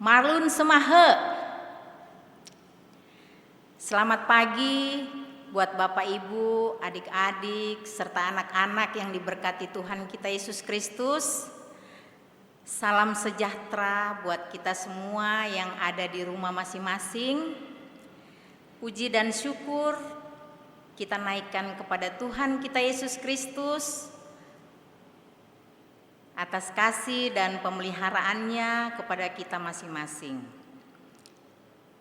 Marlun Semahe. Selamat pagi buat Bapak Ibu, adik-adik, serta anak-anak yang diberkati Tuhan kita Yesus Kristus. Salam sejahtera buat kita semua yang ada di rumah masing-masing. Puji dan syukur kita naikkan kepada Tuhan kita Yesus Kristus atas kasih dan pemeliharaannya kepada kita masing-masing.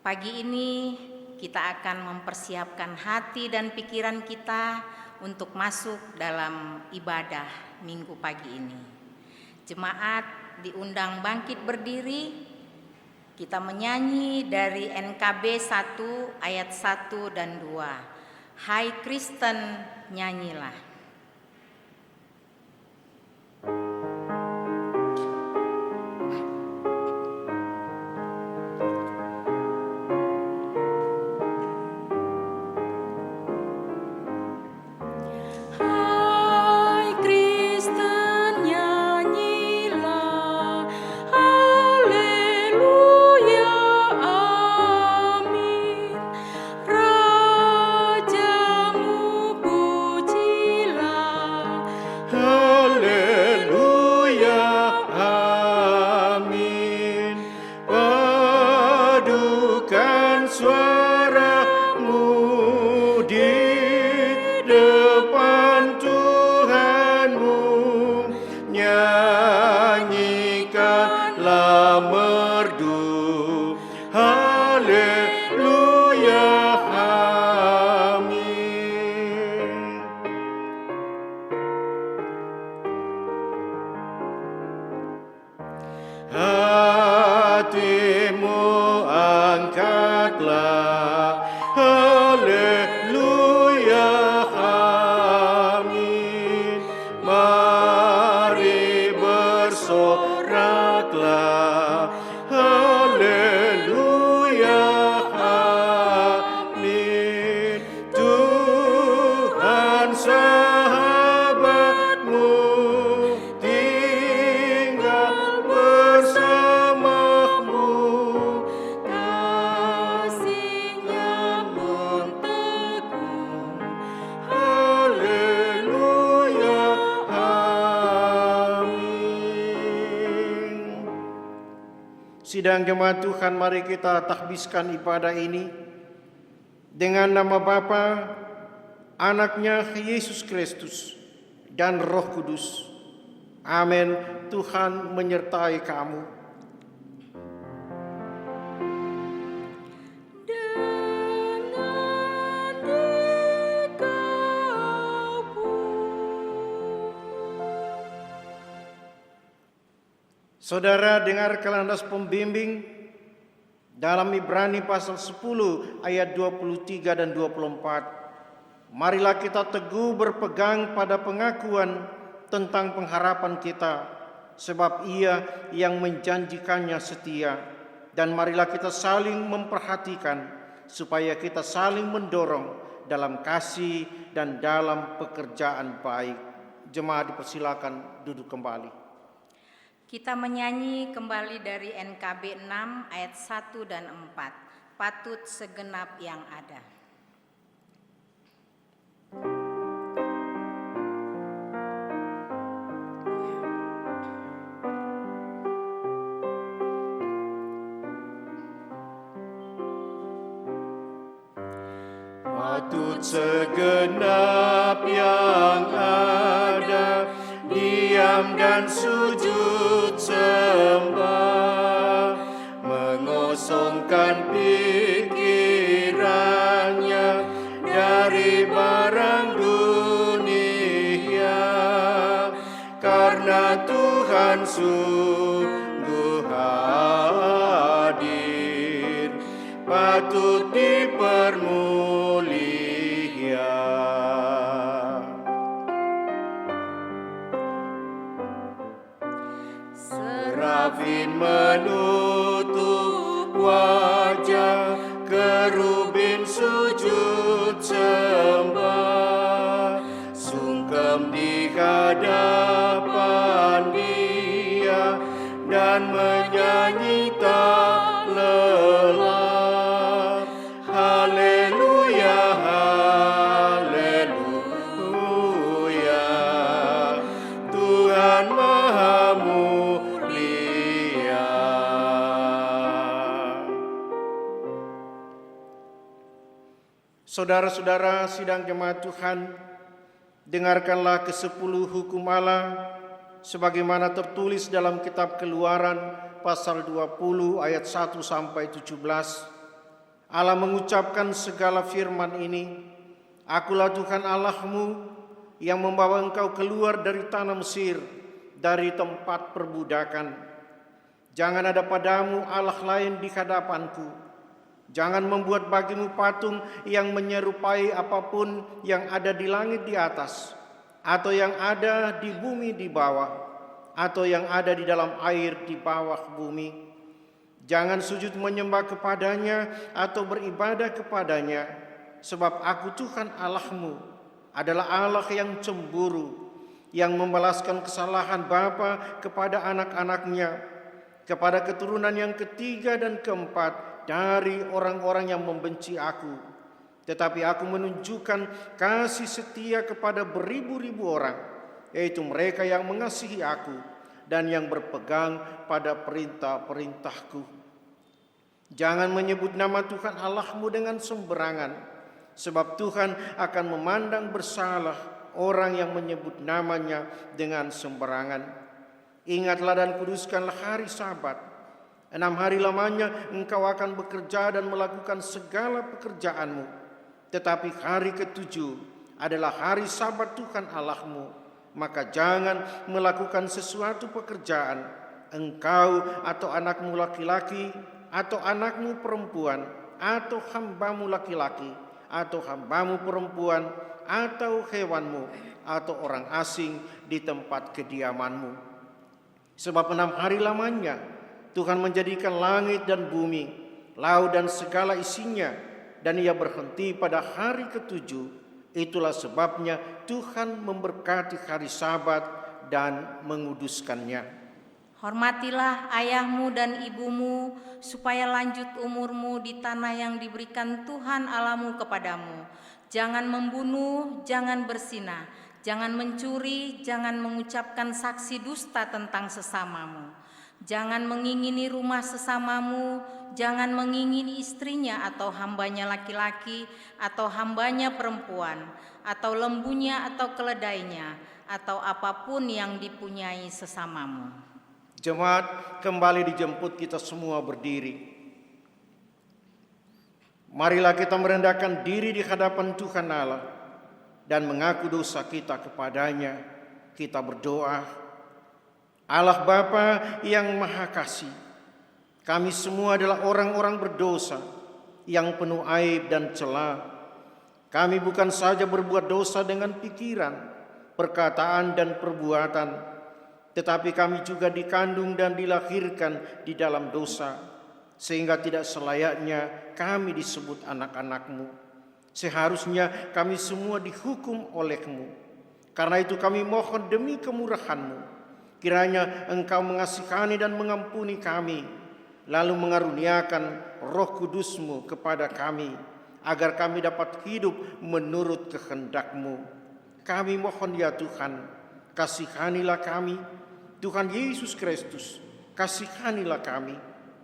Pagi ini kita akan mempersiapkan hati dan pikiran kita untuk masuk dalam ibadah minggu pagi ini. Jemaat diundang bangkit berdiri, kita menyanyi dari NKB 1 ayat 1 dan 2. Hai Kristen, nyanyilah. Sidang jemaat Tuhan, mari kita takbiskan ibadah ini dengan nama Bapa, Anaknya Yesus Kristus, dan Roh Kudus. Amin. Tuhan menyertai kamu. Saudara, dengar kelandas pembimbing dalam Ibrani pasal 10 ayat 23 dan 24. Marilah kita teguh berpegang pada pengakuan tentang pengharapan kita, sebab Ia yang menjanjikannya setia. Dan marilah kita saling memperhatikan, supaya kita saling mendorong dalam kasih dan dalam pekerjaan baik. Jemaat dipersilakan duduk kembali. Kita menyanyi kembali dari NKB 6 ayat 1 dan 4. Patut segenap yang ada. Patut segenap yang ada, diam dan sujud sembah, mengosongkan pikirannya dari barang dunia, karena Tuhan sungguh hadir, patut dipermulia. Serafin menutup wajah, kerubin sujud sembah, sungkem di hadapan Dia dan menyanyi Saudara-saudara sidang jemaat Tuhan, dengarkanlah ke-10 hukum Allah sebagaimana tertulis dalam kitab Keluaran pasal 20 ayat 1 sampai 17. Allah mengucapkan segala firman ini, Akulah Tuhan Allahmu yang membawa engkau keluar dari tanah Mesir, dari tempat perbudakan. Jangan ada padamu Allah lain di hadapanku. Jangan membuat bagimu patung yang menyerupai apapun yang ada di langit di atas, atau yang ada di bumi di bawah, atau yang ada di dalam air di bawah bumi. Jangan sujud menyembah kepadanya atau beribadah kepadanya, sebab aku Tuhan Allahmu adalah Allah yang cemburu, yang membalaskan kesalahan bapa kepada anak-anaknya, kepada keturunan yang ketiga dan keempat dari orang-orang yang membenci aku. Tetapi aku menunjukkan kasih setia kepada beribu-ribu orang, yaitu mereka yang mengasihi aku dan yang berpegang pada perintah-perintahku. Jangan menyebut nama Tuhan Allahmu dengan sembarangan, sebab Tuhan akan memandang bersalah orang yang menyebut namanya dengan sembarangan. Ingatlah dan kuduskanlah hari Sabat. 6 hari lamanya engkau akan bekerja dan melakukan segala pekerjaanmu. Tetapi hari ke-7 adalah hari Sabat Tuhan Allahmu. Maka jangan melakukan sesuatu pekerjaan, engkau atau anakmu laki-laki, atau anakmu perempuan, atau hambamu laki-laki, atau hambamu perempuan, atau hewanmu, atau orang asing di tempat kediamanmu. Sebab 6 hari lamanya Tuhan menjadikan langit dan bumi, laut dan segala isinya, dan Ia berhenti pada hari ke-7. Itulah sebabnya Tuhan memberkati hari Sabat dan menguduskannya. Hormatilah ayahmu dan ibumu, supaya lanjut umurmu di tanah yang diberikan Tuhan Allahmu kepadamu. Jangan membunuh, jangan berzinah, jangan mencuri, jangan mengucapkan saksi dusta tentang sesamamu. Jangan mengingini rumah sesamamu, jangan mengingini istrinya atau hambanya laki-laki, atau hambanya perempuan, atau lembunya atau keledainya, atau apapun yang dipunyai sesamamu. Jemaat, kembali dijemput kita semua berdiri. Marilah kita merendahkan diri di hadapan Tuhan Allah dan mengaku dosa kita kepadanya. Kita berdoa. Allah Bapa yang Maha Kasih, kami semua adalah orang-orang berdosa yang penuh aib dan cela. Kami bukan saja berbuat dosa dengan pikiran, perkataan dan perbuatan, tetapi kami juga dikandung dan dilahirkan di dalam dosa, sehingga tidak selayaknya kami disebut anak-anak-Mu. Seharusnya kami semua dihukum oleh-Mu. Karena itu kami mohon demi kemurahan-Mu, kiranya Engkau mengasihani dan mengampuni kami, lalu mengaruniakan Roh Kudus-Mu kepada kami, agar kami dapat hidup menurut kehendak-Mu. Kami mohon ya Tuhan, kasihanilah kami. Tuhan Yesus Kristus, kasihanilah kami.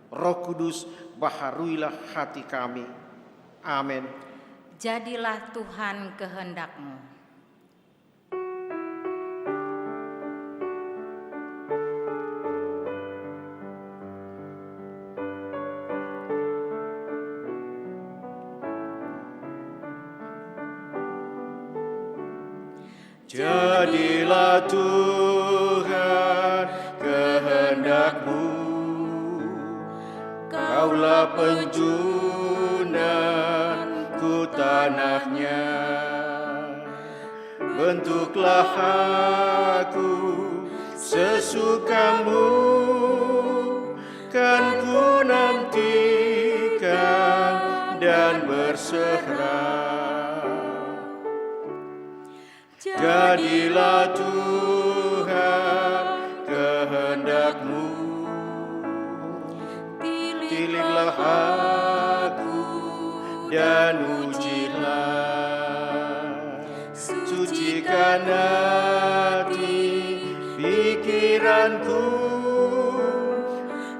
Roh Kudus, baharuilah hati kami. Amin. Jadilah Tuhan kehendak-Mu. Jadilah Tuhan kehendak-Mu, Kaulah penjunanku tanahnya. Bentuklah aku sesuka-Mu, kan ku nantikan dan berserah. Jadilah Tuhan kehendak-Mu, pilihlah aku dan ujilah, sucikan hati pikiranku,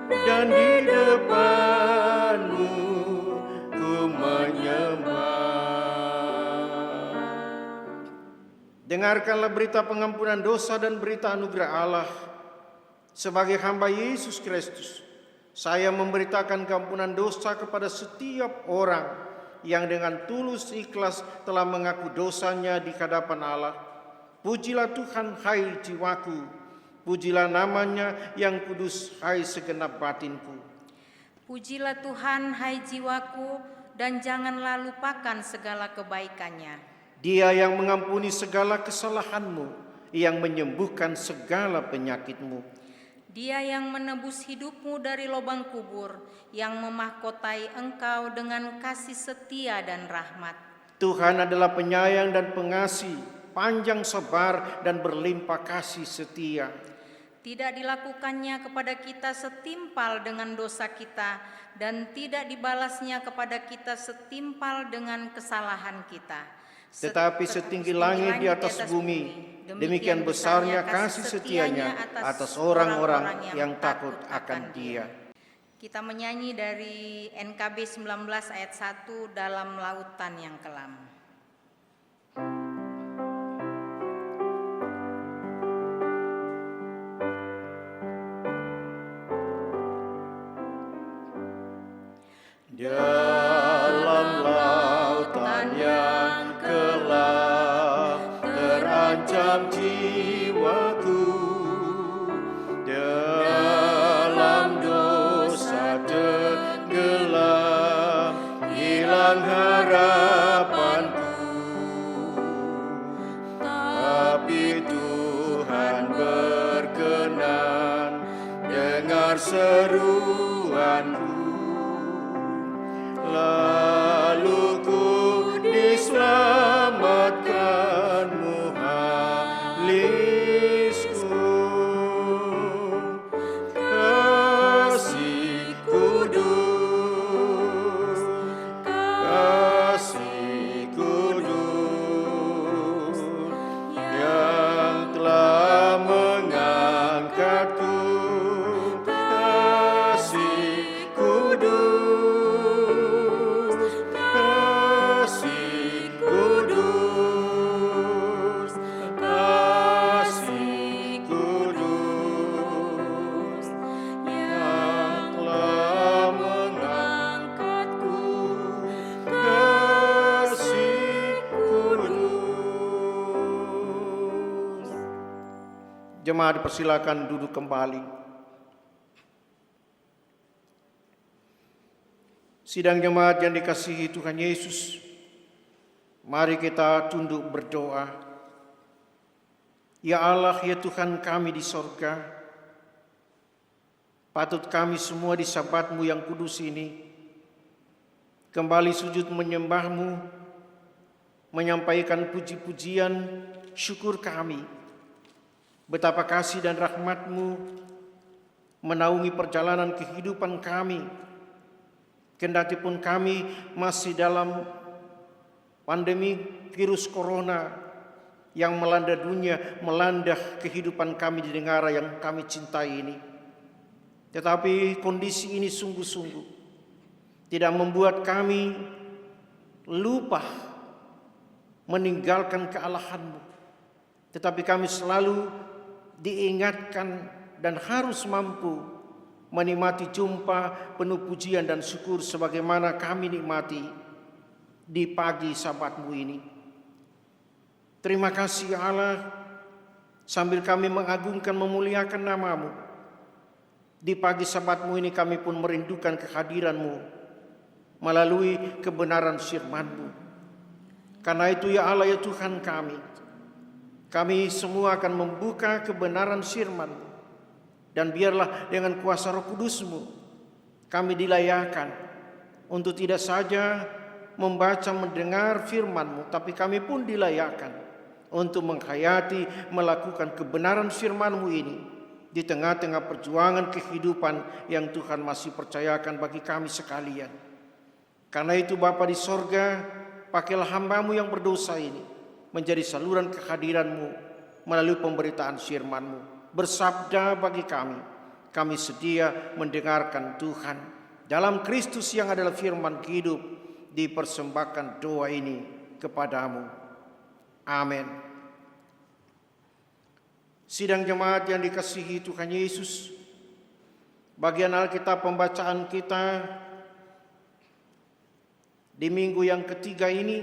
dan di depan-Mu ku menyembah. dengarkanlah berita pengampunan dosa dan berita anugerah Allah. Sebagai hamba Yesus Kristus, saya memberitakan keampunan dosa kepada setiap orang yang dengan tulus ikhlas telah mengaku dosanya di hadapan Allah. Pujilah Tuhan, hai jiwaku, pujilah namanya yang kudus, hai segenap batinku. Pujilah Tuhan, hai jiwaku, dan janganlah lupakan segala kebaikannya. Dia yang mengampuni segala kesalahanmu, yang menyembuhkan segala penyakitmu. Dia yang menebus hidupmu dari lubang kubur, yang memahkotai engkau dengan kasih setia dan rahmat. Tuhan adalah penyayang dan pengasih, panjang sabar dan berlimpah kasih setia. Tidak dilakukannya kepada kita setimpal dengan dosa kita, dan tidak dibalasnya kepada kita setimpal dengan kesalahan kita. Tetapi setinggi langit di atas bumi, demikian besarnya kasih setianya atas orang-orang yang takut akan Dia. Kita menyanyi dari NKB 19 ayat 1, Dalam Lautan yang Kelam. Dalam lautan yang kelam terancam jiwaku, dalam dosa tenggelam hilang harapanku. Tapi Tuhan berkenan dengar seruanku. Lalu ku diselamatkan muhalisku. Kasih kudus, kasih kudus, yang telah mengangkatku. Kasih kudus, jemaat dipersilakan duduk kembali. Sidang jemaat yang dikasihi Tuhan Yesus, mari kita tunduk berdoa. Ya Allah, ya Tuhan kami di sorga, patut kami semua di Sabat-Mu yang kudus ini kembali sujud menyembah-Mu, menyampaikan puji-pujian syukur kami. Betapa kasih dan rahmat-Mu menaungi perjalanan kehidupan kami. Kendatipun kami masih dalam pandemi virus corona yang melanda dunia, melanda kehidupan kami di negara yang kami cintai ini. Tetapi kondisi ini sungguh-sungguh tidak membuat kami lupa meninggalkan kealahan-Mu. Tetapi kami selalu diingatkan dan harus mampu menikmati jumpa penuh pujian dan syukur sebagaimana kami nikmati di pagi Sabat-Mu ini. Terima kasih ya Allah, sambil kami mengagungkan memuliakan nama-Mu, di pagi Sabat-Mu ini kami pun merindukan kehadiran-Mu melalui kebenaran firman-Mu. Karena itu ya Allah ya Tuhan kami semua akan membuka kebenaran firman, dan biarlah dengan kuasa Roh Kudus-Mu kami dilayakkan untuk tidak saja membaca mendengar firman-Mu, tapi kami pun dilayakkan untuk menghayati melakukan kebenaran firman-Mu ini di tengah-tengah perjuangan kehidupan yang Tuhan masih percayakan bagi kami sekalian. Karena itu Bapa di sorga, pakailah hamba-Mu yang berdosa ini menjadi saluran kehadiran-Mu melalui pemberitaan firman-Mu. Bersabda bagi kami sedia mendengarkan Tuhan. Dalam Kristus yang adalah firman hidup, dipersembahkan doa ini kepadamu. Amin. Sidang jemaat yang dikasihi Tuhan Yesus, bagian Alkitab pembacaan kita di minggu yang ketiga ini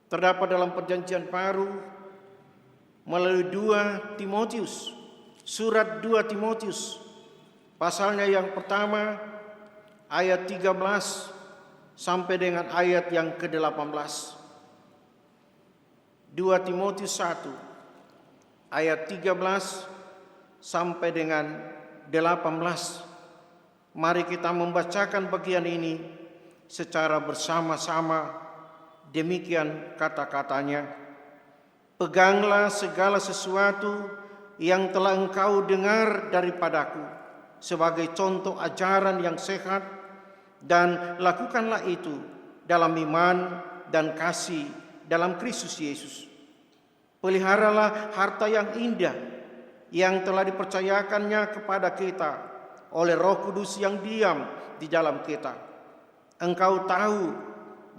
terdapat dalam Perjanjian Baru melalui 2 Timotius, surat 2 Timotius, pasalnya yang pertama ayat 13 sampai dengan ayat yang ke-18. 2 Timotius 1 ayat 13 sampai dengan 18. Mari kita membacakan bagian ini secara bersama-sama. Demikian kata-katanya. Peganglah segala sesuatu yang telah engkau dengar daripadaku sebagai contoh ajaran yang sehat, dan lakukanlah itu dalam iman dan kasih dalam Kristus Yesus. Peliharalah harta yang indah yang telah dipercayakannya kepada kita oleh Roh Kudus yang diam di dalam kita. Engkau tahu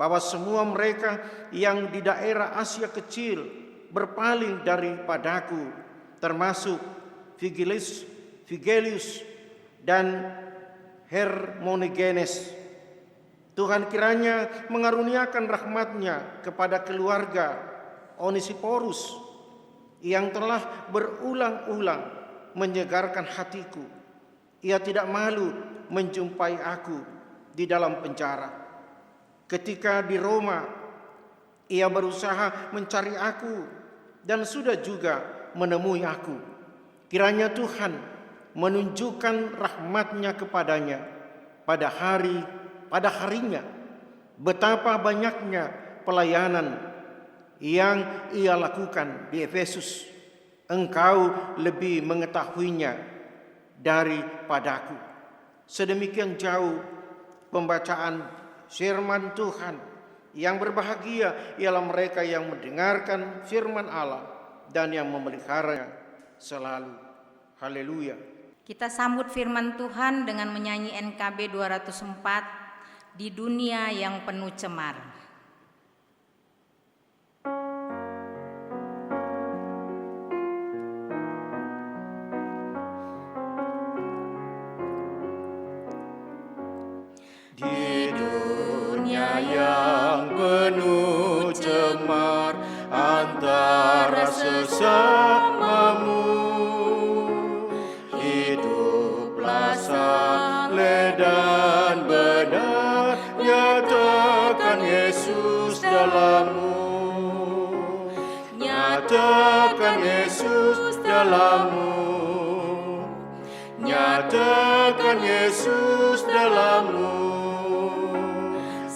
bahwa semua mereka yang di daerah Asia Kecil berpaling daripadaku, termasuk Figelius dan Hermogenes. Tuhan kiranya mengaruniakan rahmat-Nya kepada keluarga Onesiphorus yang telah berulang-ulang menyegarkan hatiku. Ia tidak malu menjumpai aku di dalam penjara. Ketika di Roma, ia berusaha mencari aku dan sudah juga menemui aku. Kiranya Tuhan menunjukkan rahmat-Nya kepadanya pada harinya. Betapa banyaknya pelayanan yang ia lakukan di Efesus, engkau lebih mengetahuinya daripadaku. Sedemikian jauh pembacaan firman Tuhan. Yang berbahagia ialah mereka yang mendengarkan firman Allah dan yang memeliharanya selalu. Haleluya. Kita sambut firman Tuhan dengan menyanyi NKB 204, Di Dunia Yang Penuh Cemar. Di dunia yang penuh cemar antara sesamamu, hiduplah saleh dan benar, nyatakan Yesus dalammu, nyatakan Yesus dalammu, nyatakan Yesus dalammu.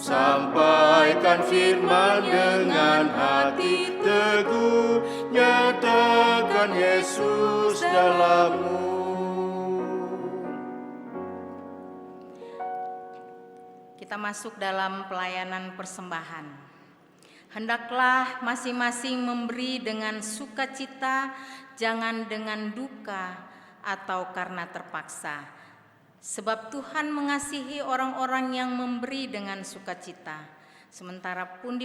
Sampaikan firman dengan hati teguh, nyatakan Yesus dalammu. Kita masuk dalam pelayanan persembahan. Hendaklah masing-masing memberi dengan sukacita, jangan dengan duka atau karena terpaksa. Sebab Tuhan mengasihi orang-orang yang memberi dengan sukacita. Sementara pundi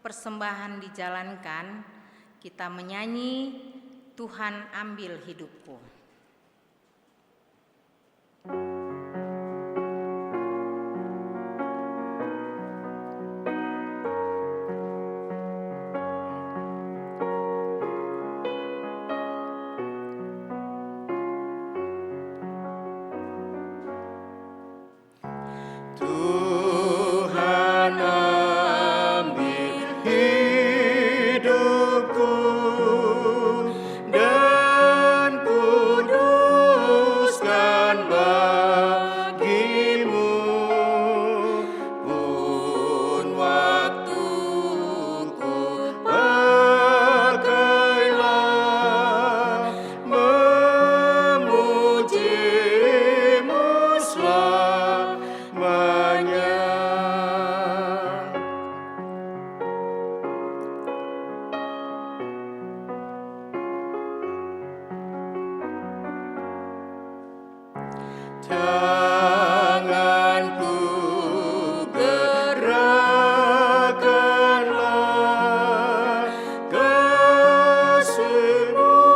persembahan dijalankan, kita menyanyi, Tuhan ambil hidupku. Gerakanlah kasih-Mu.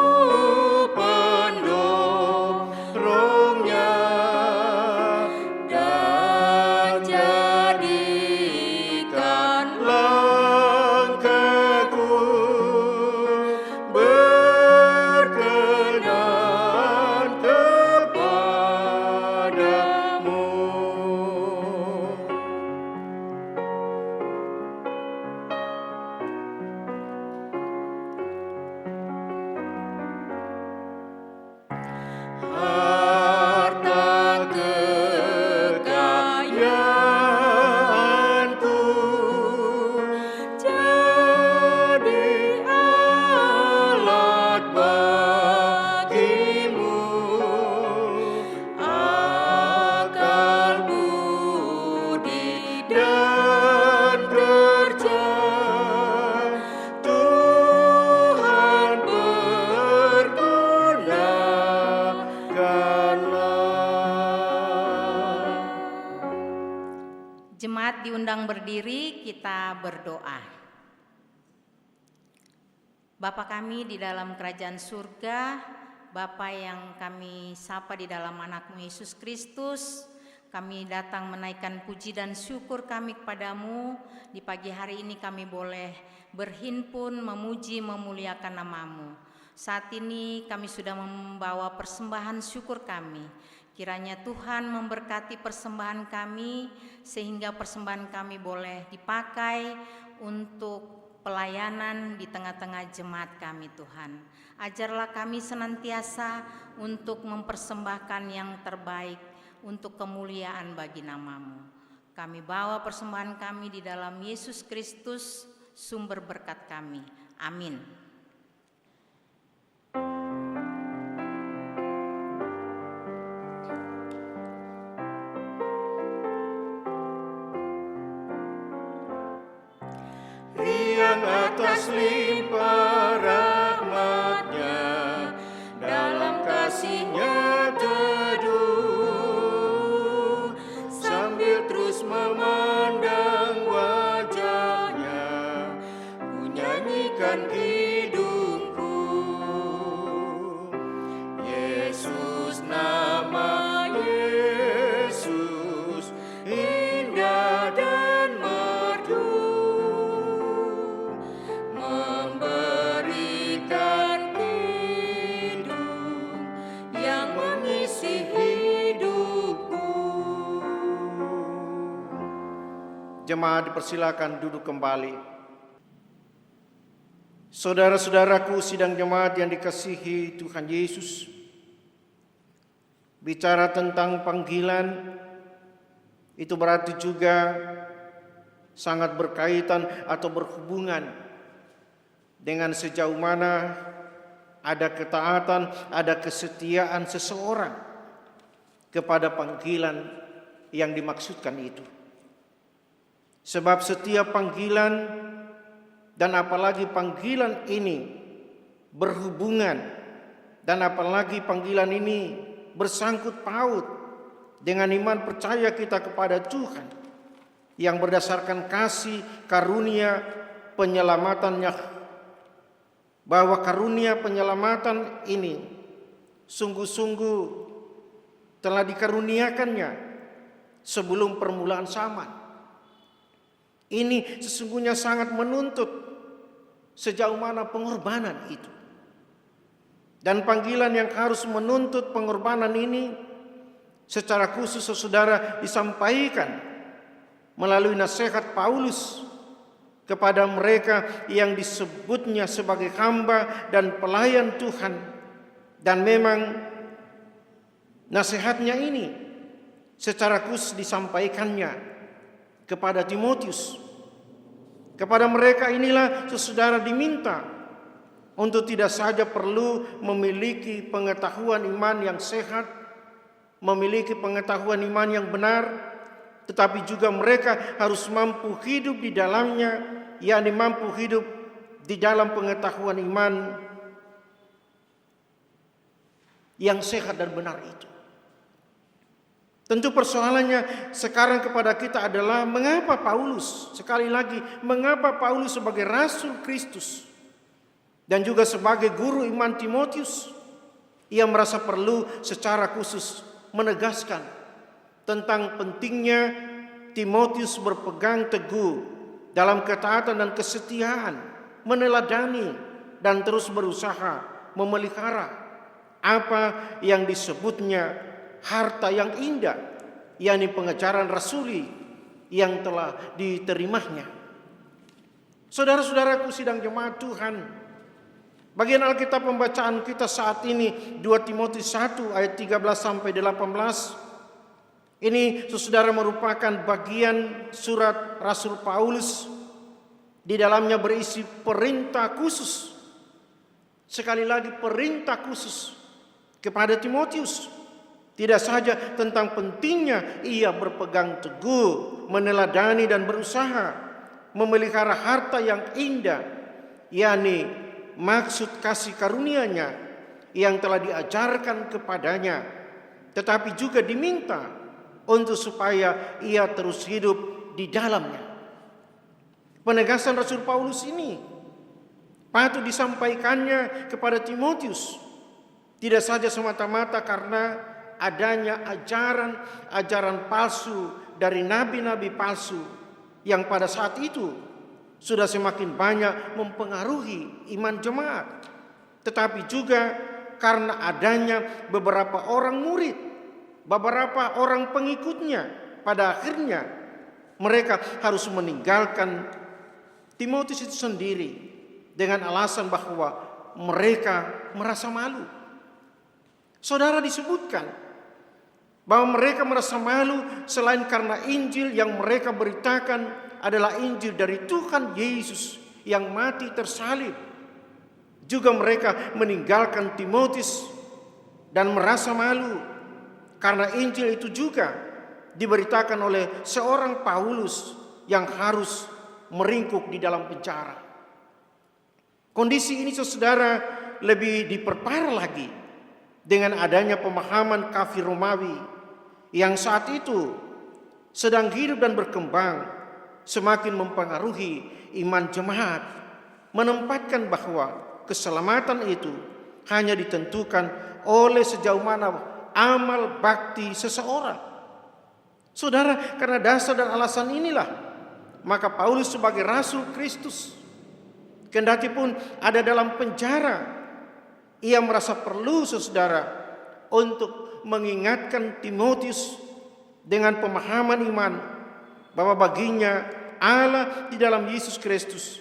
jemaat diundang berdiri, kita berdoa. Bapa kami di dalam kerajaan surga, Bapa yang kami sapa di dalam anak-Mu Yesus Kristus, kami datang menaikkan puji dan syukur kami kepadamu. Di pagi hari ini kami boleh berhimpun, memuji, memuliakan nama-Mu. Saat ini kami sudah membawa persembahan syukur kami. Kiranya Tuhan memberkati persembahan kami, sehingga persembahan kami boleh dipakai untuk pelayanan di tengah-tengah jemaat kami Tuhan. Ajarlah kami senantiasa untuk mempersembahkan yang terbaik untuk kemuliaan bagi nama-Mu. Kami bawa persembahan kami di dalam Yesus Kristus, sumber berkat kami. Amin. Riang atas limpah rahmat-Nya, dalam kasih-Nya teduh, sambil terus memandang wajah-Nya, ku nyanyikan hidupku. Yesus, nama Yesus, indah dan merdu, memberikan hidup yang mengisi hidupku. Jemaat dipersilakan duduk kembali. Saudara-saudaraku sidang jemaat yang dikasihi Tuhan Yesus, bicara tentang panggilan itu berarti juga sangat berkaitan atau berhubungan dengan sejauh mana ada ketaatan, ada kesetiaan seseorang kepada panggilan yang dimaksudkan itu. Sebab setiap panggilan dan apalagi panggilan ini berhubungan, dan apalagi panggilan ini bersangkut paut dengan iman percaya kita kepada Tuhan yang berdasarkan kasih karunia penyelamatannya, bahwa karunia penyelamatan ini sungguh-sungguh telah dikaruniakannya sebelum permulaan zaman. Ini sesungguhnya sangat menuntut sejauh mana pengorbanan itu. Dan panggilan yang harus menuntut pengorbanan ini secara khusus saudara disampaikan melalui nasihat Paulus kepada mereka yang disebutnya sebagai hamba dan pelayan Tuhan. Dan memang nasihatnya ini secara khusus disampaikannya kepada Timotius. Kepada mereka inilah saudara diminta untuk tidak saja perlu memiliki pengetahuan iman yang sehat, memiliki pengetahuan iman yang benar, tetapi juga mereka harus mampu hidup di dalamnya, yakni mampu hidup di dalam pengetahuan iman yang sehat dan benar itu. Tentu persoalannya sekarang kepada kita adalah mengapa Paulus, sekali lagi, mengapa Paulus sebagai Rasul Kristus dan juga sebagai guru iman Timotius, ia merasa perlu secara khusus menegaskan tentang pentingnya Timotius berpegang teguh dalam ketaatan dan kesetiaan, meneladani dan terus berusaha memelihara apa yang disebutnya harta yang indah, yakni pengajaran rasuli yang telah diterimanya. Saudara-saudaraku sidang jemaat Tuhan, bagian Alkitab pembacaan kita saat ini 2 Timotius 1 ayat 13 sampai 18. Ini saudara merupakan bagian surat Rasul Paulus. Di dalamnya berisi perintah khusus. Sekali lagi perintah khusus kepada Timotius. Tidak saja tentang pentingnya ia berpegang teguh, meneladani dan berusaha memelihara harta yang indah, yakni maksud kasih karunia-Nya yang telah diajarkan kepadanya, tetapi juga diminta untuk supaya ia terus hidup di dalamnya. Penegasan Rasul Paulus ini patut disampaikannya kepada Timotius, tidak saja semata-mata karena adanya ajaran palsu dari nabi-nabi palsu yang pada saat itu sudah semakin banyak mempengaruhi iman jemaat, tetapi juga karena adanya beberapa orang murid, beberapa orang pengikutnya, pada akhirnya mereka harus meninggalkan Timotius itu sendiri dengan alasan bahwa mereka merasa malu. Saudara, disebutkan bahwa mereka merasa malu selain karena Injil yang mereka beritakan adalah Injil dari Tuhan Yesus yang mati tersalib. Juga mereka meninggalkan Timotius dan merasa malu karena Injil itu juga diberitakan oleh seorang Paulus yang harus meringkuk di dalam penjara. Kondisi ini, saudara, lebih diperparah lagi dengan adanya pemahaman kafir Romawi yang saat itu sedang hidup dan berkembang, semakin mempengaruhi iman jemaat, menempatkan bahwa keselamatan itu hanya ditentukan oleh sejauh mana amal bakti seseorang. Saudara, karena dasar dan alasan inilah maka Paulus sebagai rasul Kristus, kendati pun ada dalam penjara, ia merasa perlu, saudara, untuk mengingatkan Timotius dengan pemahaman iman bahwa baginya Allah di dalam Yesus Kristus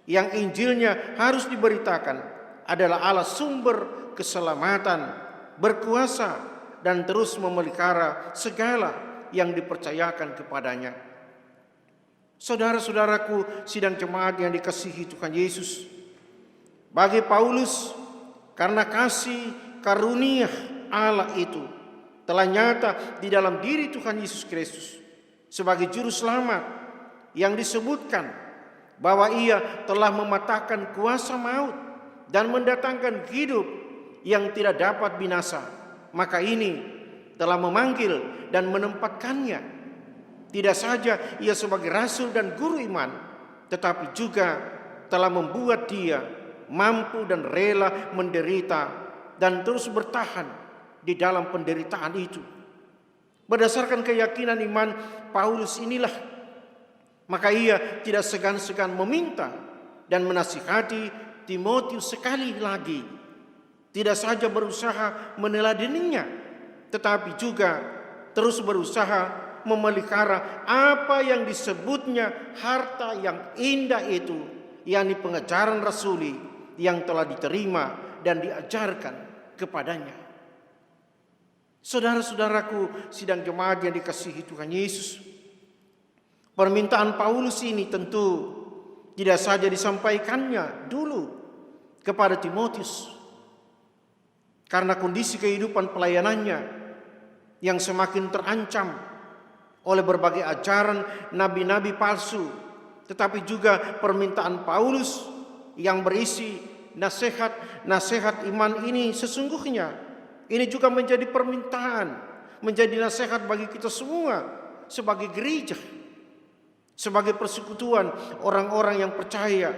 yang Injilnya harus diberitakan adalah Allah sumber keselamatan, berkuasa dan terus memelihara segala yang dipercayakan kepadanya. Saudara-saudaraku sidang jemaat yang dikasihi Tuhan Yesus, bagi Paulus, karena kasih karunia Allah itu telah nyata di dalam diri Tuhan Yesus Kristus sebagai juru selamat yang disebutkan bahwa ia telah mematahkan kuasa maut dan mendatangkan hidup yang tidak dapat binasa, maka ini telah memanggil dan menempatkannya tidak saja ia sebagai rasul dan guru iman, tetapi juga telah membuat dia mampu dan rela menderita dan terus bertahan di dalam penderitaan itu. Berdasarkan keyakinan iman Paulus inilah, maka ia tidak segan-segan meminta dan menasihati Timotius sekali lagi, tidak saja berusaha meneladaninya, tetapi juga terus berusaha memelihara apa yang disebutnya harta yang indah itu, yakni pengajaran rasuli yang telah diterima dan diajarkan kepadanya. Saudara-saudaraku sidang jemaat yang dikasihi Tuhan Yesus, permintaan Paulus ini tentu tidak saja disampaikannya dulu kepada Timotius karena kondisi kehidupan pelayanannya yang semakin terancam oleh berbagai ajaran nabi-nabi palsu, tetapi juga permintaan Paulus yang berisi nasihat iman ini sesungguhnya ini juga menjadi permintaan, menjadi nasihat bagi kita semua sebagai gereja, sebagai persekutuan orang-orang yang percaya,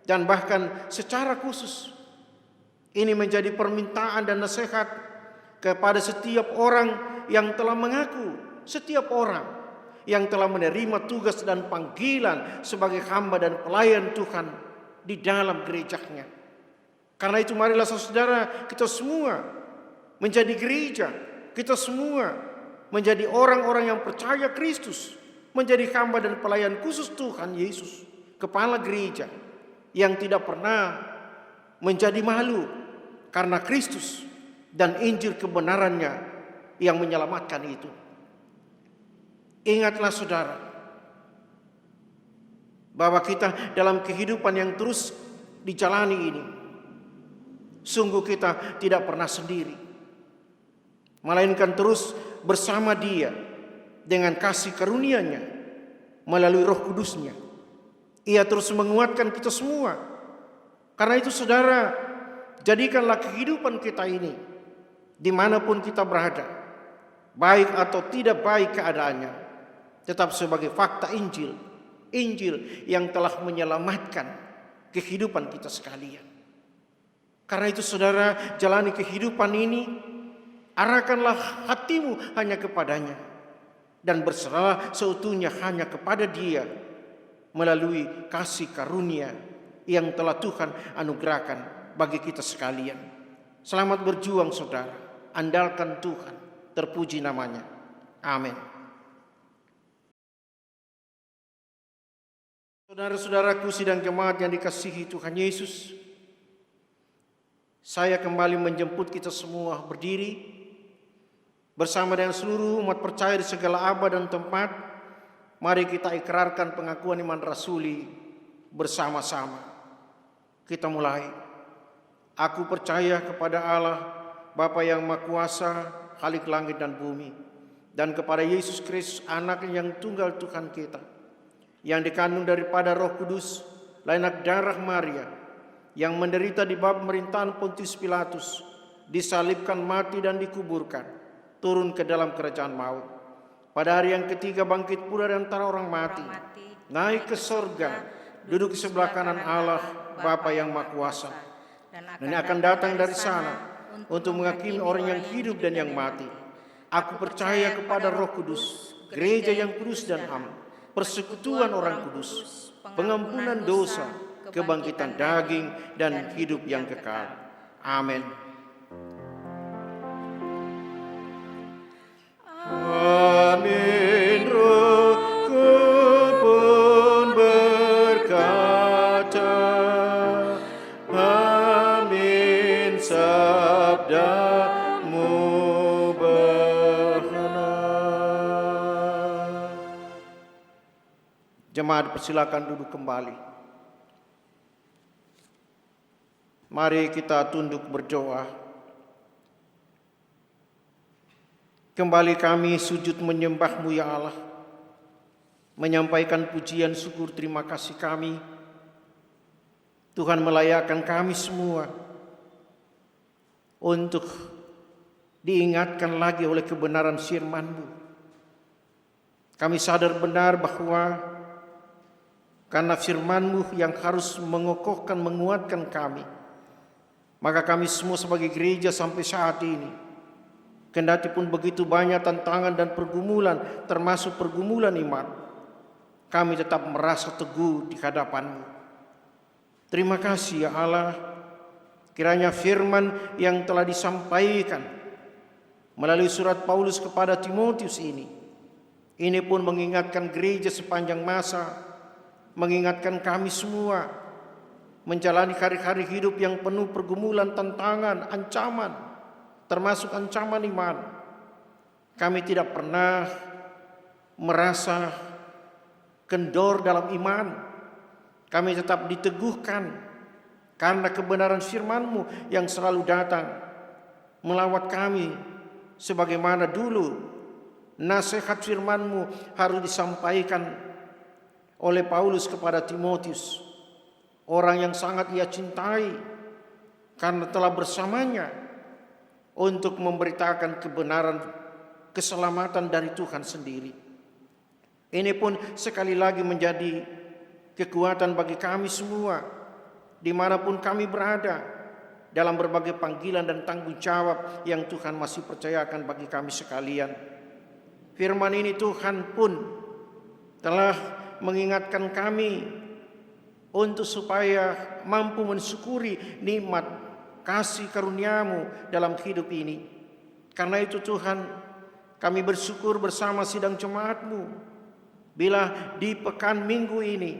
dan bahkan secara khusus ini menjadi permintaan dan nasihat kepada setiap orang yang telah mengaku, setiap orang yang telah menerima tugas dan panggilan sebagai hamba dan pelayan Tuhan di dalam gerejanya. Karena itu marilah saudara, kita semua menjadi gereja, kita semua menjadi orang-orang yang percaya Kristus, menjadi hamba dan pelayan khusus Tuhan Yesus, kepala gereja yang tidak pernah menjadi malu karena Kristus dan Injil kebenarannya yang menyelamatkan itu. Ingatlah saudara, bahwa kita dalam kehidupan yang terus dijalani ini, sungguh kita tidak pernah sendiri, melainkan terus bersama Dia dengan kasih karunia-Nya melalui Roh Kudus-Nya. Ia terus menguatkan kita semua. Karena itu saudara, jadikanlah kehidupan kita ini dimanapun kita berada, baik atau tidak baik keadaannya, tetap sebagai fakta Injil. Injil yang telah menyelamatkan kehidupan kita sekalian. Karena itu saudara, jalani kehidupan ini, arahkanlah hatimu hanya kepadanya, dan berserah seutuhnya hanya kepada Dia melalui kasih karunia yang telah Tuhan anugerahkan bagi kita sekalian. Selamat berjuang saudara, andalkan Tuhan, terpuji namanya. Amin. Saudara-saudaraku sidang jemaat yang dikasihi Tuhan Yesus, saya kembali menjemput kita semua berdiri bersama dengan seluruh umat percaya di segala abad dan tempat. Mari kita ikrarkan pengakuan iman rasuli bersama-sama. Kita mulai. Aku percaya kepada Allah, Bapa yang Maha Kuasa, Khalik langit dan bumi, dan kepada Yesus Kristus, Anak yang tunggal Tuhan kita, yang dikandung daripada Roh Kudus, anak darah Maria, yang menderita di bawah pemerintahan Pontius Pilatus, disalibkan, mati dan dikuburkan, turun ke dalam kerajaan maut. Pada hari yang ketiga bangkit pula dari antara orang mati, naik ke sorga, duduk di sebelah kanan Allah, Bapa yang Maha Kuasa, dan akan datang dari sana untuk menghakimi orang yang hidup dan yang mati. Aku percaya kepada Roh Kudus, gereja yang kudus dan am, persekutuan orang kudus, pengampunan dosa, kebangkitan daging, dan hidup yang kekal. Amin. Amin. Rohku pun berkata, amin. Sabdamu benar. Jemaat persilakan duduk kembali. Mari kita tunduk berdoa. Kembali kami sujud menyembah-Mu ya Allah, menyampaikan pujian syukur terima kasih kami. Tuhan melayakkan kami semua untuk diingatkan lagi oleh kebenaran firman-Mu. Kami sadar benar bahwa karena firman-Mu yang harus mengokohkan, menguatkan kami, maka kami semua sebagai gereja sampai saat ini, kendati pun begitu banyak tantangan dan pergumulan, termasuk pergumulan iman, kami tetap merasa teguh di hadapan-Mu. Terima kasih ya Allah, kiranya firman yang telah disampaikan melalui surat Paulus kepada Timotius ini pun mengingatkan gereja sepanjang masa, mengingatkan kami semua menjalani hari-hari hidup yang penuh pergumulan, tantangan, ancaman, termasuk ancaman iman. Kami tidak pernah merasa kendor dalam iman. Kami tetap diteguhkan karena kebenaran firman-Mu yang selalu datang melawat kami. Sebagaimana dulu nasihat firman-Mu harus disampaikan oleh Paulus kepada Timotius, orang yang sangat ia cintai karena telah bersamanya untuk memberitakan kebenaran keselamatan dari Tuhan sendiri. Ini pun sekali lagi menjadi kekuatan bagi kami semua, dimanapun kami berada, dalam berbagai panggilan dan tanggung jawab yang Tuhan masih percayakan bagi kami sekalian. Firman ini Tuhan pun telah mengingatkan kami untuk supaya mampu mensyukuri nikmat kasih karunia-Mu dalam hidup ini. Karena itu Tuhan, kami bersyukur bersama sidang jemaat-Mu bila di pekan minggu ini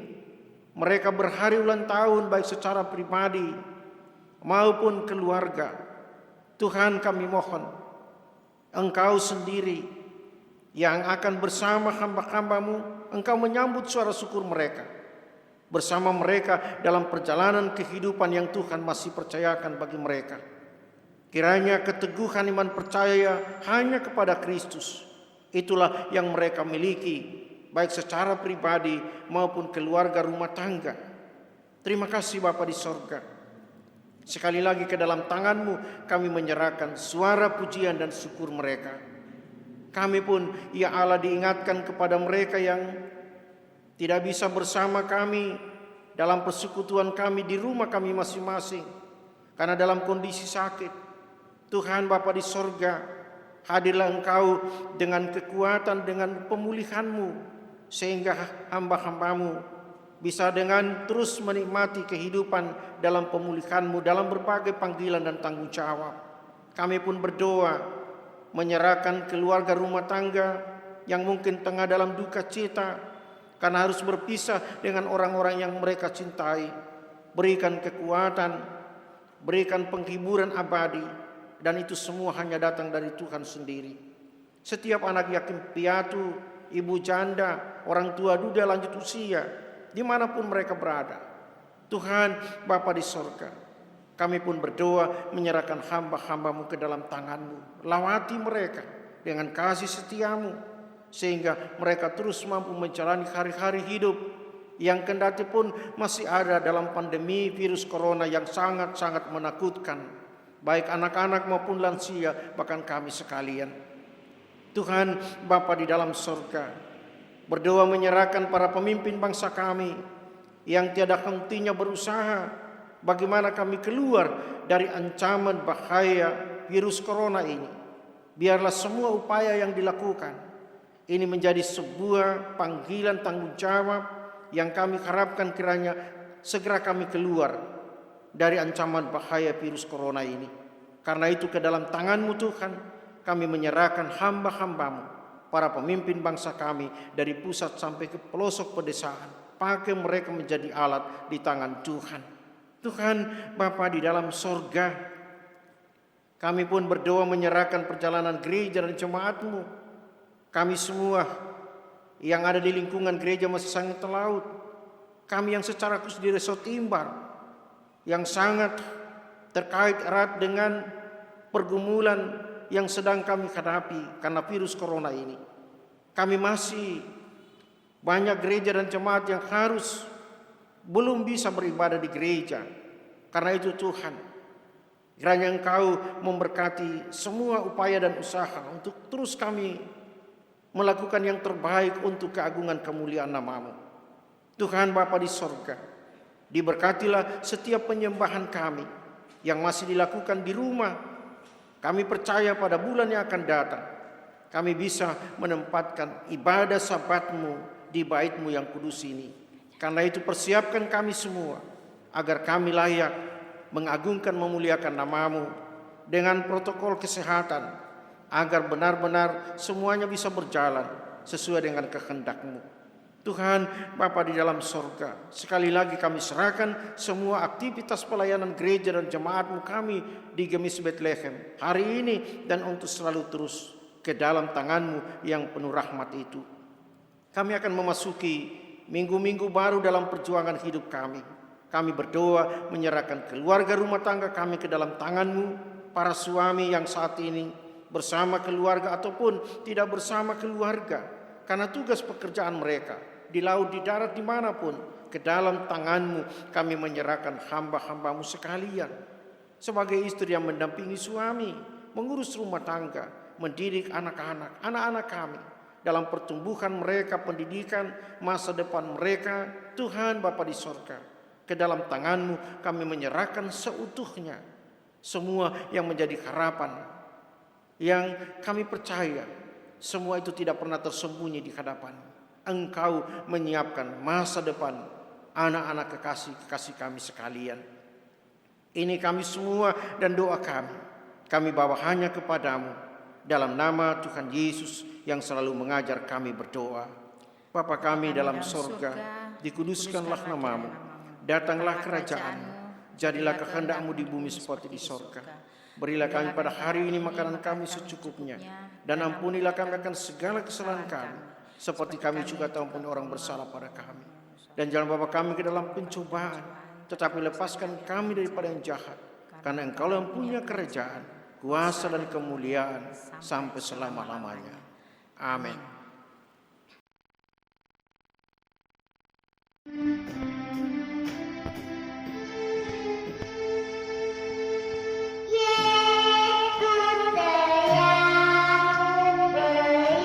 mereka berhari ulang tahun baik secara pribadi maupun keluarga. Tuhan, kami mohon Engkau sendiri yang akan bersama hamba-hamba-Mu, Engkau menyambut suara syukur mereka, bersama mereka dalam perjalanan kehidupan yang Tuhan masih percayakan bagi mereka. Kiranya keteguhan iman percaya hanya kepada Kristus, itulah yang mereka miliki, baik secara pribadi maupun keluarga rumah tangga. Terima kasih Bapa di sorga. Sekali lagi ke dalam tangan-Mu kami menyerahkan suara pujian dan syukur mereka. Kami pun, ya Allah, diingatkan kepada mereka yang tidak bisa bersama kami dalam persekutuan kami di rumah kami masing-masing karena dalam kondisi sakit. Tuhan Bapa di sorga, hadirlah Engkau dengan kekuatan, dengan pemulihan-Mu, sehingga hamba-hamba-Mu bisa dengan terus menikmati kehidupan dalam pemulihan-Mu, dalam berbagai panggilan dan tanggung jawab. Kami pun berdoa menyerahkan keluarga rumah tangga yang mungkin tengah dalam duka cita karena harus berpisah dengan orang-orang yang mereka cintai. Berikan kekuatan, berikan penghiburan abadi, dan itu semua hanya datang dari Tuhan sendiri. Setiap anak yatim piatu, ibu janda, orang tua duda lanjut usia, dimanapun mereka berada, Tuhan Bapa di sorga, kami pun berdoa menyerahkan hamba-hamba-Mu ke dalam tangan-Mu. Lawati mereka dengan kasih setia-Mu, sehingga mereka terus mampu menjalani hari-hari hidup yang kendati pun masih ada dalam pandemi virus corona yang sangat-sangat menakutkan, baik anak-anak maupun lansia, bahkan kami sekalian. Tuhan Bapa di dalam sorga, berdoa menyerahkan para pemimpin bangsa kami yang tiada hentinya berusaha bagaimana kami keluar dari ancaman bahaya virus corona ini. Biarlah semua upaya yang dilakukan ini menjadi sebuah panggilan tanggung jawab yang kami harapkan kiranya segera kami keluar dari ancaman bahaya virus corona ini. Karena itu ke dalam tangan-Mu Tuhan, kami menyerahkan hamba-hamba-Mu, para pemimpin bangsa kami dari pusat sampai ke pelosok pedesaan. Pakai mereka menjadi alat di tangan Tuhan. Tuhan Bapa di dalam sorga, kami pun berdoa menyerahkan perjalanan gereja dan jemaat-Mu. Kami semua yang ada di lingkungan gereja Masih Sangat Laut, kami yang secara khusus di Resort Imbar, yang sangat terkait erat dengan pergumulan yang sedang kami hadapi karena virus corona ini. Kami masih banyak gereja dan jemaat yang harus belum bisa beribadah di gereja. Karena itu Tuhan, kiranya Engkau memberkati semua upaya dan usaha untuk terus kami melakukan yang terbaik untuk keagungan kemuliaan nama-Mu. Tuhan Bapa di sorga, diberkatilah setiap penyembahan kami yang masih dilakukan di rumah. Kami percaya pada bulan yang akan datang, kami bisa menempatkan ibadah Sabat-Mu di bait-Mu yang kudus ini. Karena itu persiapkan kami semua agar kami layak mengagungkan memuliakan nama-Mu dengan protokol kesehatan, agar benar-benar semuanya bisa berjalan sesuai dengan kehendak-Mu. Tuhan Bapa di dalam sorga, sekali lagi kami serahkan semua aktivitas pelayanan gereja dan jemaat-Mu kami di Gemis Bethlehem hari ini dan untuk selalu terus ke dalam tangan-Mu yang penuh rahmat itu. Kami akan memasuki minggu-minggu baru dalam perjuangan hidup kami. Kami berdoa menyerahkan keluarga rumah tangga kami ke dalam tangan-Mu. Para suami yang saat ini bersama keluarga ataupun tidak bersama keluarga karena tugas pekerjaan mereka di laut, di darat, dimanapun, ke dalam tangan-Mu kami menyerahkan hamba-hamba-Mu sekalian. Sebagai istri yang mendampingi suami, mengurus rumah tangga, mendidik anak-anak kami dalam pertumbuhan mereka, pendidikan, masa depan mereka. Tuhan Bapa di sorga, ke dalam tangan-Mu kami menyerahkan seutuhnya semua yang menjadi harapan, yang kami percaya semua itu tidak pernah tersembunyi di hadapan. Engkau menyiapkan masa depan anak-anak kekasih kami sekalian. Ini kami semua dan doa kami bawa hanya kepadamu dalam nama Tuhan Yesus yang selalu mengajar kami berdoa. Bapa kami dalam sorga, dikuduskanlah nama-Mu, datanglah kerajaan-Mu, jadilah kehendak-Mu di bumi seperti di sorga. Berilah kami pada hari ini makanan kami secukupnya, dan ampunilah kami akan segala kesalahan kami, seperti kami juga ampuni orang bersalah pada kami. Dan jangan bawa kami ke dalam pencobaan, tetapi lepaskan kami daripada yang jahat, karena Engkau yang punya kerajaan, kuasa dan kemuliaan sampai selama-lamanya. Amin. Yesus yang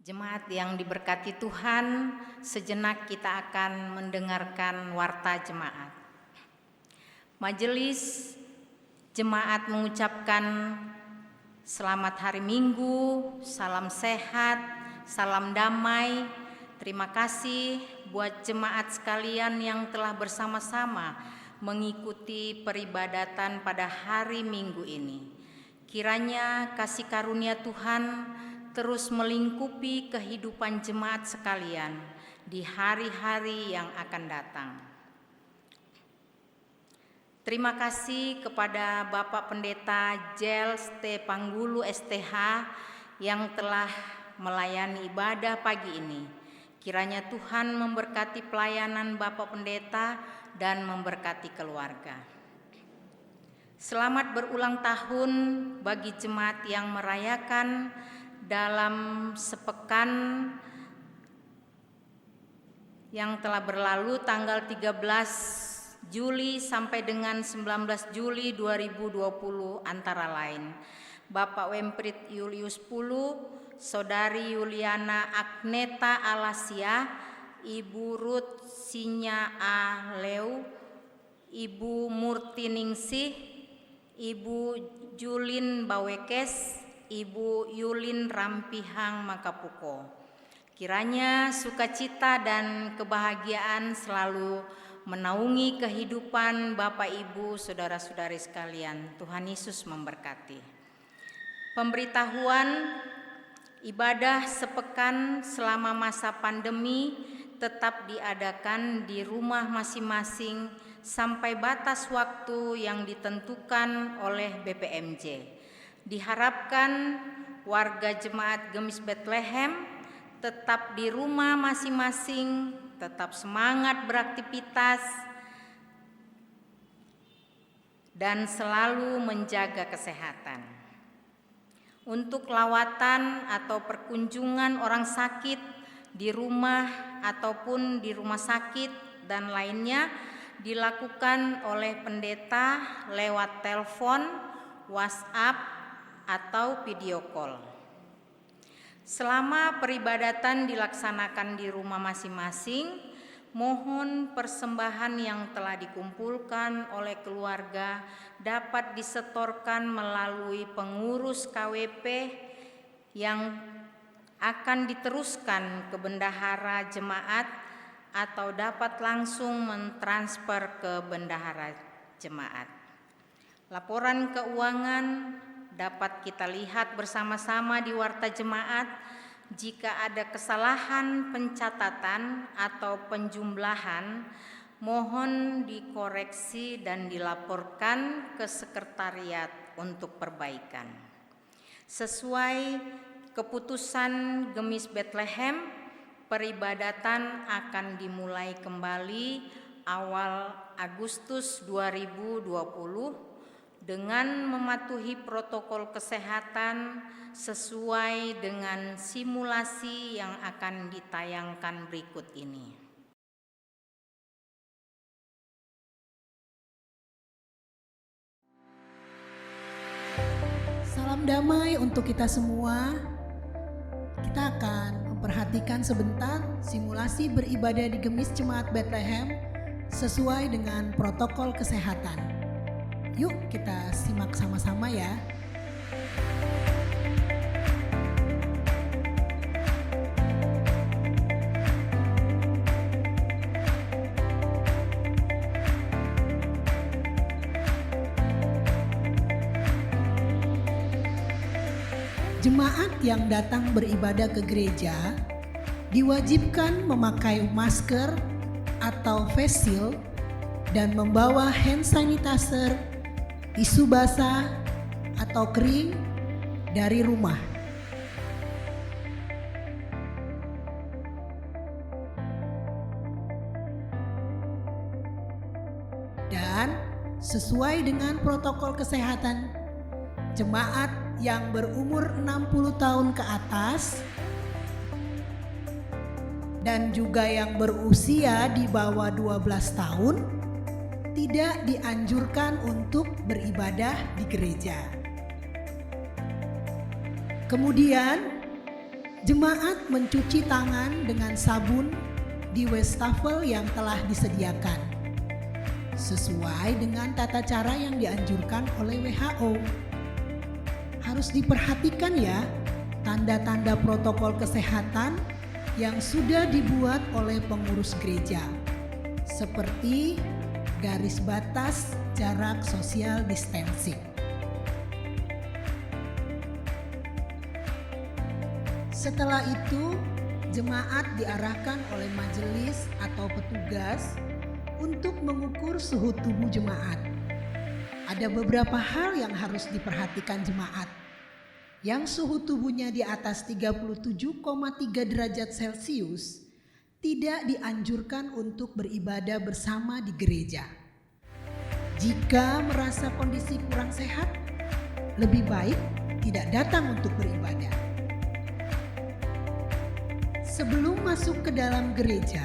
Jemaat yang diberkati Tuhan, sejenak kita akan mendengarkan warta jemaat. Majelis jemaat mengucapkan selamat hari Minggu, salam sehat, salam damai. Terima kasih buat jemaat sekalian yang telah bersama-sama mengikuti peribadatan pada hari Minggu ini. Kiranya kasih karunia Tuhan terus melingkupi kehidupan jemaat sekalian di hari-hari yang akan datang. Terima kasih kepada Bapak Pendeta Jel T. Panggulu STH yang telah melayani ibadah pagi ini. Kiranya Tuhan memberkati pelayanan Bapak Pendeta dan memberkati keluarga. Selamat berulang tahun bagi jemaat yang merayakan dalam sepekan yang telah berlalu tanggal 13 Juli sampai dengan 19 Juli 2020 antara lain Bapak Wemprit Julius Pulu, Saudari Yuliana Agneta Alasia, Ibu Ruth Sinya A. Leu, Ibu Murti Ningsih, Ibu Julin Bawekes, Ibu Yulin Rampihang Makapuko. Kiranya sukacita dan kebahagiaan selalu menaungi kehidupan Bapak Ibu, saudara-saudari sekalian. Tuhan Yesus memberkati. Pemberitahuan ibadah sepekan selama masa pandemi tetap diadakan di rumah masing-masing sampai batas waktu yang ditentukan oleh BPMJ. Diharapkan warga jemaat Gemis Bethlehem tetap di rumah masing-masing, tetap semangat beraktivitas, dan selalu menjaga kesehatan. Untuk lawatan atau perkunjungan orang sakit di rumah ataupun di rumah sakit dan lainnya dilakukan oleh pendeta lewat telepon, WhatsApp, atau video call. Selama peribadatan dilaksanakan di rumah masing-masing, mohon persembahan yang telah dikumpulkan oleh keluarga dapat disetorkan melalui pengurus KWP yang akan diteruskan ke bendahara jemaat atau dapat langsung mentransfer ke bendahara jemaat. Laporan keuangan dapat kita lihat bersama-sama di warta jemaat. Jika ada kesalahan pencatatan atau penjumlahan, mohon dikoreksi dan dilaporkan ke sekretariat untuk perbaikan. Sesuai keputusan Gemis Bethlehem, peribadatan akan dimulai kembali awal Agustus 2020 dengan mematuhi protokol kesehatan sesuai dengan simulasi yang akan ditayangkan berikut ini. Salam damai untuk kita semua. Kita akan memperhatikan sebentar simulasi beribadah di Gemis Jemaat Bethlehem sesuai dengan protokol kesehatan. Yuk kita simak sama-sama ya. Jemaat yang datang beribadah ke gereja diwajibkan memakai masker atau face shield dan membawa hand sanitizer, tisu basah atau kering dari rumah. Dan sesuai dengan protokol kesehatan, jemaat yang berumur 60 tahun ke atas dan juga yang berusia di bawah 12 tahun tidak dianjurkan untuk beribadah di gereja. Kemudian, Jemaat mencuci tangan dengan sabun di wastafel yang telah disediakan, sesuai dengan tata cara yang dianjurkan oleh WHO. Harus diperhatikan ya, tanda-tanda protokol kesehatan yang sudah dibuat oleh pengurus gereja, seperti garis batas jarak social distancing. Setelah itu, jemaat diarahkan oleh majelis atau petugas untuk mengukur suhu tubuh jemaat. Ada beberapa hal yang harus diperhatikan jemaat. Yang suhu tubuhnya di atas 37,3 derajat Celcius tidak dianjurkan untuk beribadah bersama di gereja. Jika merasa kondisi kurang sehat, lebih baik tidak datang untuk beribadah. Sebelum masuk ke dalam gereja,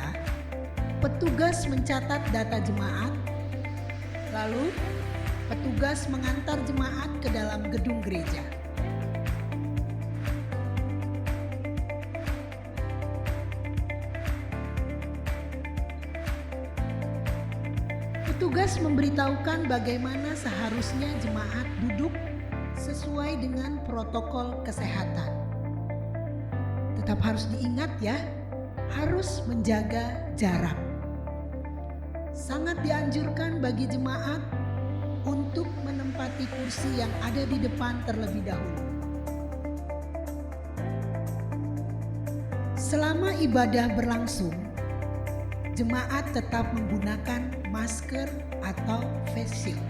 petugas mencatat data jemaat, lalu petugas mengantar jemaat ke dalam gedung gereja. Petugas memberitahukan bagaimana seharusnya jemaat duduk sesuai dengan protokol kesehatan. Tetap harus diingat ya, harus menjaga jarak. Sangat dianjurkan bagi jemaat untuk menempati kursi yang ada di depan terlebih dahulu. Selama ibadah berlangsung, jemaat tetap menggunakan masker atau face shield.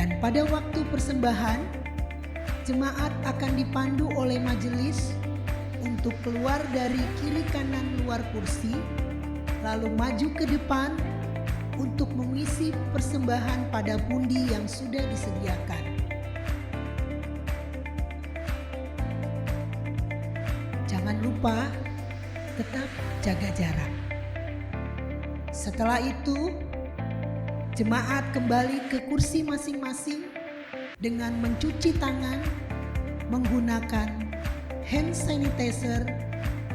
Dan pada waktu persembahan, jemaat akan dipandu oleh majelis untuk keluar dari kiri kanan luar kursi, lalu maju ke depan untuk mengisi persembahan pada pundi yang sudah disediakan. Jangan lupa tetap jaga jarak. Setelah itu, jemaat kembali ke kursi masing-masing dengan mencuci tangan menggunakan hand sanitizer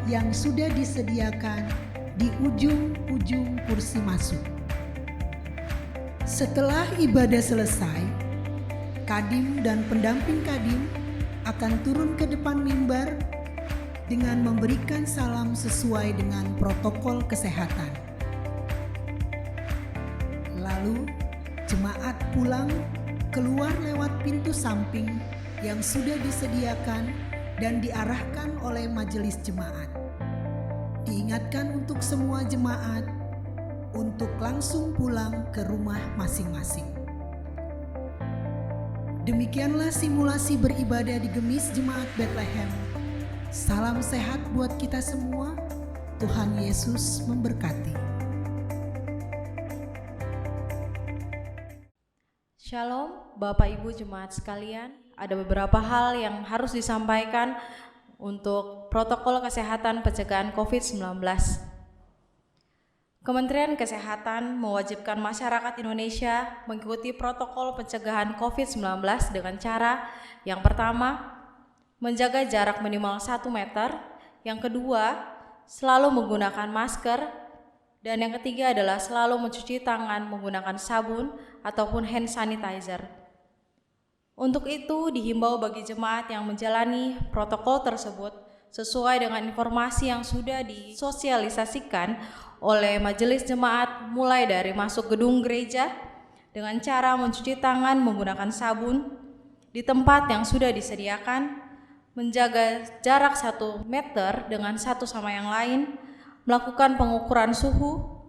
yang sudah disediakan di ujung-ujung kursi masuk. Setelah ibadah selesai, kadim dan pendamping kadim akan turun ke depan mimbar dengan memberikan salam sesuai dengan protokol kesehatan. Lalu jemaat pulang keluar lewat pintu samping yang sudah disediakan dan diarahkan oleh majelis jemaat. Diingatkan untuk semua jemaat untuk langsung pulang ke rumah masing-masing. Demikianlah simulasi beribadah di Gemis Jemaat Bethlehem. Salam sehat buat kita semua. Tuhan Yesus memberkati. Shalom, Bapak Ibu Jemaat sekalian. Ada beberapa hal yang harus disampaikan untuk protokol kesehatan pencegahan COVID-19. Kementerian Kesehatan mewajibkan masyarakat Indonesia mengikuti protokol pencegahan COVID-19 dengan cara yang pertama, menjaga jarak minimal 1 meter, yang kedua, selalu menggunakan masker, dan yang ketiga adalah selalu mencuci tangan menggunakan sabun ataupun hand sanitizer. Untuk itu, dihimbau bagi jemaat yang menjalani protokol tersebut sesuai dengan informasi yang sudah disosialisasikan oleh majelis jemaat mulai dari masuk gedung gereja dengan cara mencuci tangan menggunakan sabun di tempat yang sudah disediakan, menjaga jarak 1 meter dengan satu sama yang lain, melakukan pengukuran suhu,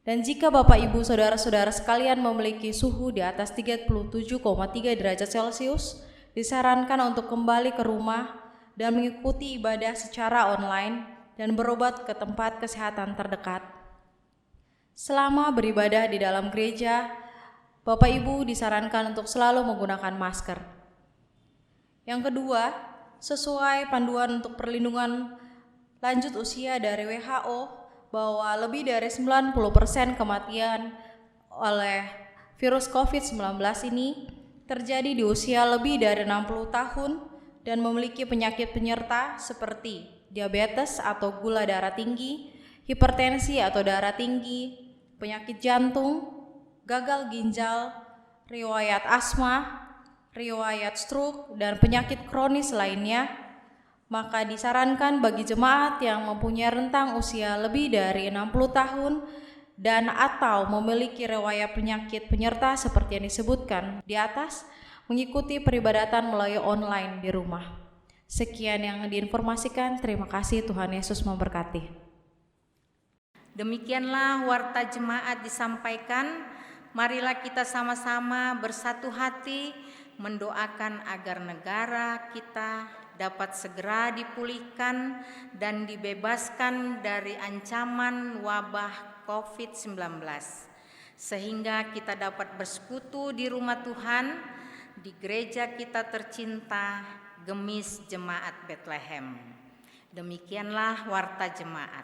dan jika Bapak Ibu Saudara-saudara sekalian memiliki suhu di atas 37,3 derajat Celcius, disarankan untuk kembali ke rumah dan mengikuti ibadah secara online dan berobat ke tempat kesehatan terdekat. Selama beribadah di dalam gereja, Bapak Ibu disarankan untuk selalu menggunakan masker. Yang kedua, sesuai panduan untuk perlindungan lanjut usia dari WHO, bahwa lebih dari 90% kematian oleh virus COVID-19 ini terjadi di usia lebih dari 60 tahun dan memiliki penyakit penyerta seperti diabetes atau gula darah tinggi, hipertensi atau darah tinggi, penyakit jantung, gagal ginjal, riwayat asma, riwayat stroke, dan penyakit kronis lainnya, maka disarankan bagi jemaat yang mempunyai rentang usia lebih dari 60 tahun dan atau memiliki riwayat penyakit penyerta seperti yang disebutkan di atas, mengikuti peribadatan melalui online di rumah. Sekian yang diinformasikan, terima kasih, Tuhan Yesus memberkati. Demikianlah warta jemaat disampaikan. Marilah kita sama-sama bersatu hati mendoakan agar negara kita dapat segera dipulihkan dan dibebaskan dari ancaman wabah COVID-19, sehingga kita dapat bersekutu di rumah Tuhan, di gereja kita tercinta, Gemis Jemaat Bethlehem. Demikianlah warta jemaat.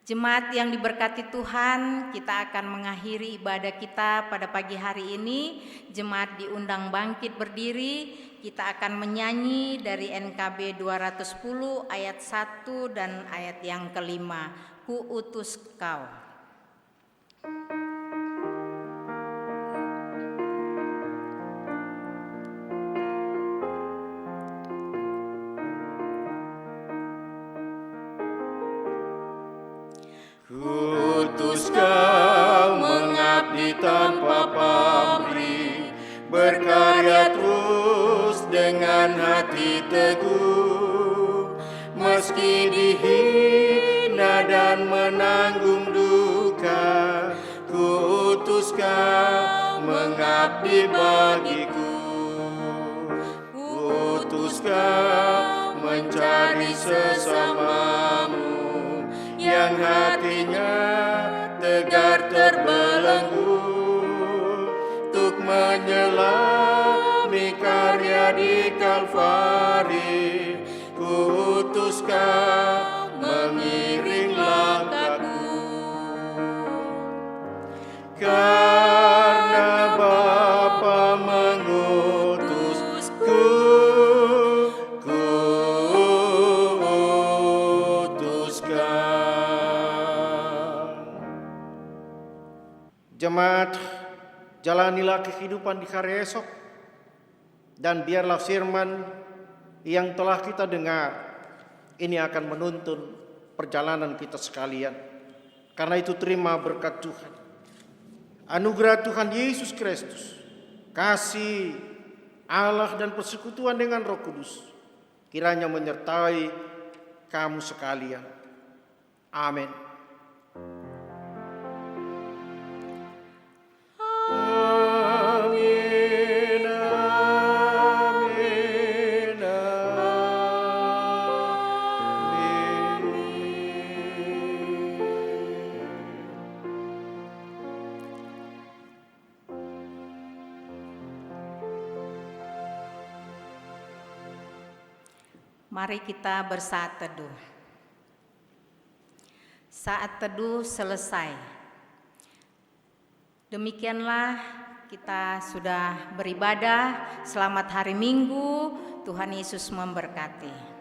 Jemaat yang diberkati Tuhan, kita akan mengakhiri ibadah kita pada pagi hari ini. Jemaat diundang bangkit berdiri. Kita akan menyanyi dari NKB 210 ayat 1 dan ayat yang kelima. Ku utus kau. Kuutus kau mengabdi tanpa pamrih, berkarya terus dengan hati teguh, meski dihina dan menanggung duka. Kuutus kau mengabdi bagiku, kuutus kau mencari sesamamu yang hatinya tegar terbelenggu, untuk menyelami karya di Kalvari. Kuutus kau mengiring langkahku, karena Bapa mengutusku. Jemaat, jalanilah kehidupan di hari esok, dan biarlah firman yang telah kita dengar ini akan menuntun perjalanan kita sekalian. Karena itu terima berkat Tuhan, anugerah Tuhan Yesus Kristus, kasih Allah dan persekutuan dengan Roh Kudus kiranya menyertai kamu sekalian. Amin. Mari kita bersaat teduh. Saat teduh selesai. Demikianlah kita sudah beribadah. Selamat hari Minggu. Tuhan Yesus memberkati.